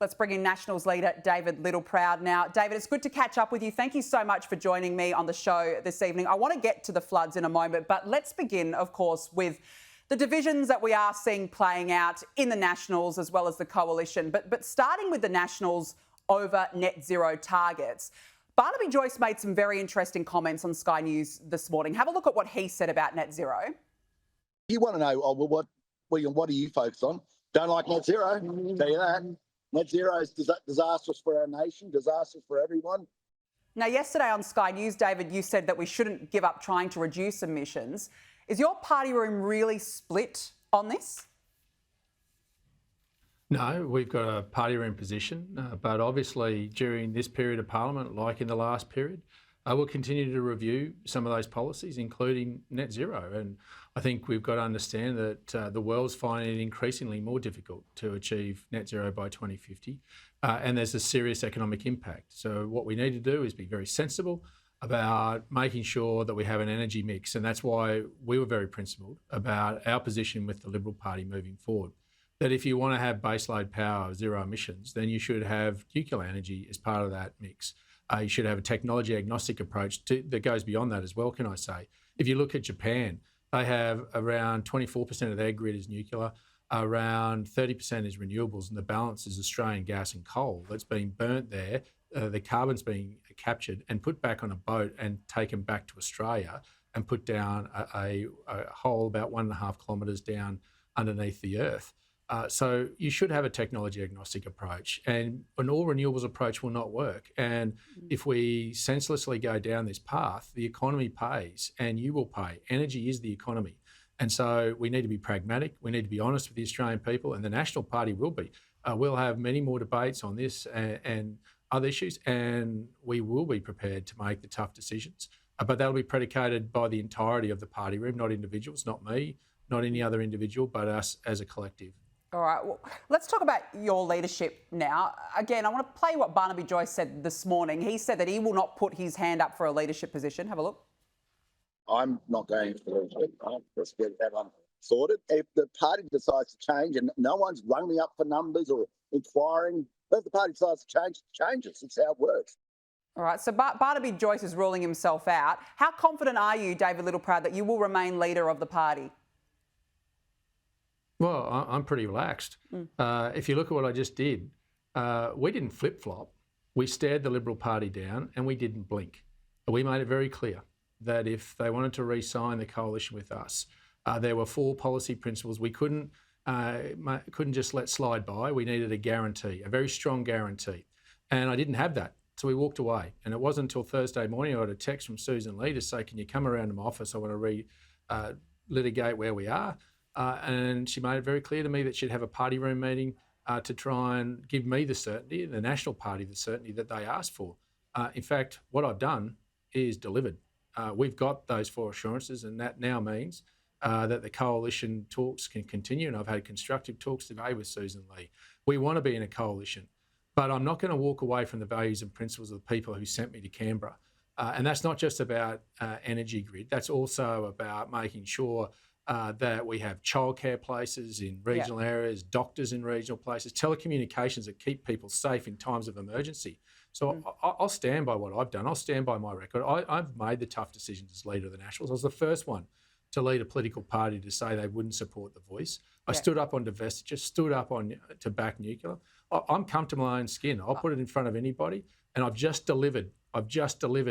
Let's bring in Nationals leader David Littleproud now. David, it's good to catch up with you. Thank you so much for joining me on the show this evening. I want to get to the floods in a moment, but let's begin, of course, with the divisions that we are seeing playing out in the Nationals as well as the Coalition. But starting with the Nationals over net zero targets, Barnaby Joyce made some very interesting comments on Sky News this morning. Have a look at what he said about net zero. You want to know, what do you focus on? Don't like net zero, tell you that. Net zero is disastrous for our nation, disastrous for everyone. Now, yesterday on Sky News, David, you said that we shouldn't give up trying to reduce emissions. Is your party room really split on this? No, we've got a party room position, but obviously during this period of Parliament, like in the last period, we'll continue to review some of those policies, including net zero. And I think we've got to understand that the world's finding it increasingly more difficult to achieve net zero by 2050, and there's a serious economic impact. So what we need to do is be very sensible about making sure that we have an energy mix, and that's why we were very principled about our position with the Liberal Party moving forward. That if you want to have baseload power, zero emissions, then you should have nuclear energy as part of that mix. You should have a technology agnostic approach that goes beyond that as well, can I say. If you look at Japan, they have around 24% of their grid is nuclear, around 30% is renewables, and the balance is Australian gas and coal that's being burnt there. The carbon's being captured and put back on a boat and taken back to Australia and put down a hole about 1.5 kilometres down underneath the earth. So you should have a technology agnostic approach, and an all renewables approach will not work. And if we senselessly go down this path, the economy pays and you will pay. Energy is the economy. And so we need to be pragmatic. We need to be honest with the Australian people, and the National Party will be. We'll have many more debates on this and other issues, and we will be prepared to make the tough decisions. But that'll be predicated by the entirety of the party room, not individuals, not me, not any other individual, but us as a collective. All right, well, let's talk about your leadership now. Again, I want to play what Barnaby Joyce said this morning. He said that he will not put his hand up for a leadership position. Have a look. I'm not going for leadership. I'm just get that one sorted. If the party decides to change, and no one's rung me up for numbers or inquiring, but if the party decides to change, it changes. It's how it works. All right, so Barnaby Joyce is ruling himself out. How confident are you, David Littleproud, that you will remain leader of the party? Well, I'm pretty relaxed. If you look at what I just did, we didn't flip-flop. We stared the Liberal Party down and we didn't blink. We made it very clear that if they wanted to re-sign the coalition with us, there were 4 policy principles we couldn't just let slide by. We needed a guarantee, a very strong guarantee. And I didn't have that, so we walked away. And it wasn't until Thursday morning I got a text from Susan Lee to say, can you come around to my office? I want to litigate where we are. And she made it very clear to me that she'd have a party room meeting to try and give me the certainty, the National Party the certainty that they asked for. In fact, what I've done is delivered. We've got those 4 assurances, and that now means that the coalition talks can continue, and I've had constructive talks today with Susan Lee. We want to be in a coalition, but I'm not going to walk away from the values and principles of the people who sent me to Canberra. And that's not just about energy grid, that's also about making sure that we have childcare places in regional areas, doctors in regional places, telecommunications that keep people safe in times of emergency. So I'll stand by what I've done. I'll stand by my record. I've made the tough decisions as leader of the Nationals. I was the first one to lead a political party to say they wouldn't support the Voice. I stood up on divestiture, stood up to back nuclear. I'm comfortable in my own skin. I'll put it in front of anybody, and I've just delivered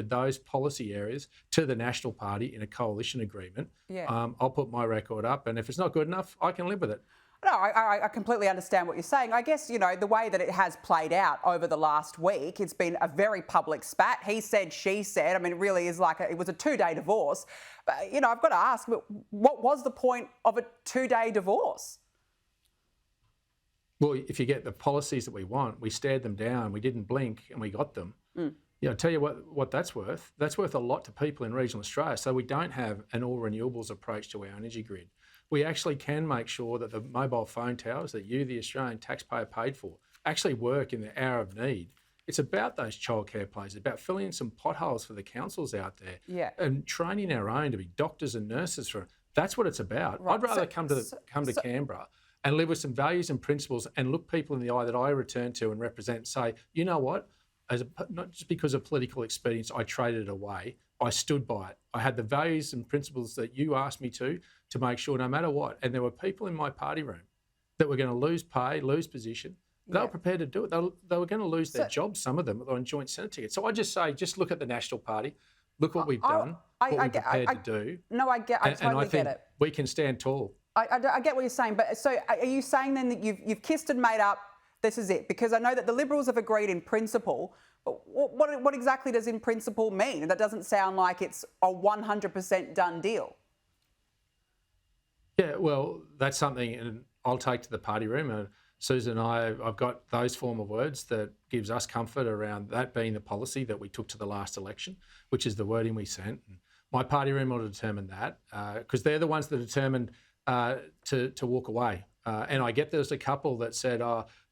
those policy areas to the National Party in a coalition agreement. I'll put my record up, and if it's not good enough, I can live with it. No, I completely understand what you're saying. I guess, you know, the way that it has played out over the last week, it's been a very public spat. He said, she said. I mean, it really is like it was a 2-day divorce. But, you know, I've got to ask, what was the point of a 2-day divorce? Well, if you get the policies that we want, we stared them down, we didn't blink, and we got them. You know, I'll tell you what that's worth. That's worth a lot to people in regional Australia. So we don't have an all-renewables approach to our energy grid. We actually can make sure that the mobile phone towers that you, the Australian taxpayer, paid for actually work in the hour of need. It's about those childcare places, about filling in some potholes for the councils out there, and training our own to be doctors and nurses for. That's what it's about. Right. I'd rather come to Canberra and live with some values and principles and look people in the eye that I return to and represent and say, you know what, not just because of political expedience, I traded it away. I stood by it. I had the values and principles that you asked me to make sure no matter what. And there were people in my party room that were going to lose pay, lose position. They were prepared to do it. They were going to lose their jobs, some of them, on joint Senate tickets. So I just say, just look at the National Party, look what we've done, what we're prepared to do. No, I totally get it. We can stand tall. I get what you're saying, but so are you saying then that you've kissed and made up, this is it? Because I know that the Liberals have agreed in principle, but what exactly does in principle mean? That doesn't sound like it's a 100% done deal. Yeah, well, that's something, and I'll take to the party room. And Susan and I've got those form of words that gives us comfort around that being the policy that we took to the last election, which is the wording we sent. And my party room will determine that because they're the ones that determined to walk away. And I get there's a couple that said,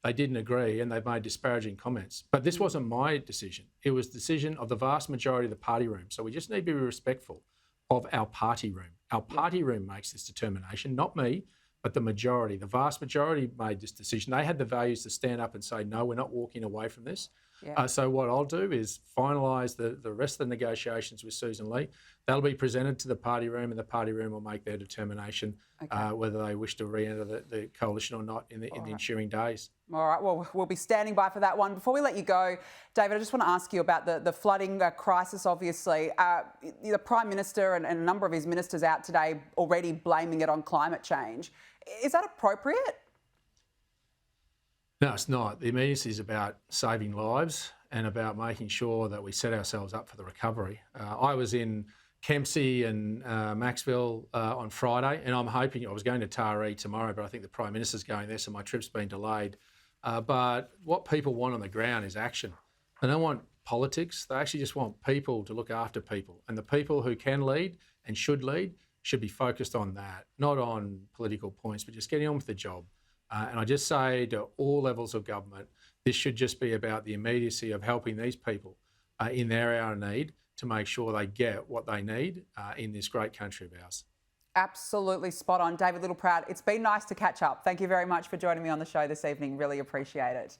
they didn't agree and they've made disparaging comments. But this wasn't my decision. It was the decision of the vast majority of the party room. So we just need to be respectful of our party room. Our party room makes this determination, not me, but the majority. The vast majority made this decision. They had the values to stand up and say, no, we're not walking away from this. Yeah. So what I'll do is finalise the rest of the negotiations with Susan Lee. That'll be presented to the party room and the party room will make their determination whether they wish to re-enter the coalition or not in the ensuing days. All right, well, we'll be standing by for that one. Before we let you go, David, I just want to ask you about the flooding crisis, obviously. The Prime Minister and a number of his ministers out today already blaming it on climate change. Is that appropriate? No, it's not. The immediacy is about saving lives and about making sure that we set ourselves up for the recovery. I was in Kempsey and Maxwell on Friday, and I'm hoping, I was going to Taree tomorrow, but I think the Prime Minister's going there, so my trip's been delayed. But what people want on the ground is action. They don't want politics. They actually just want people to look after people. And the people who can lead and should be focused on that, not on political points, but just getting on with the job. And I just say to all levels of government, this should just be about the immediacy of helping these people in their hour of need to make sure they get what they need in this great country of ours. Absolutely spot on. David Littleproud, it's been nice to catch up. Thank you very much for joining me on the show this evening. Really appreciate it.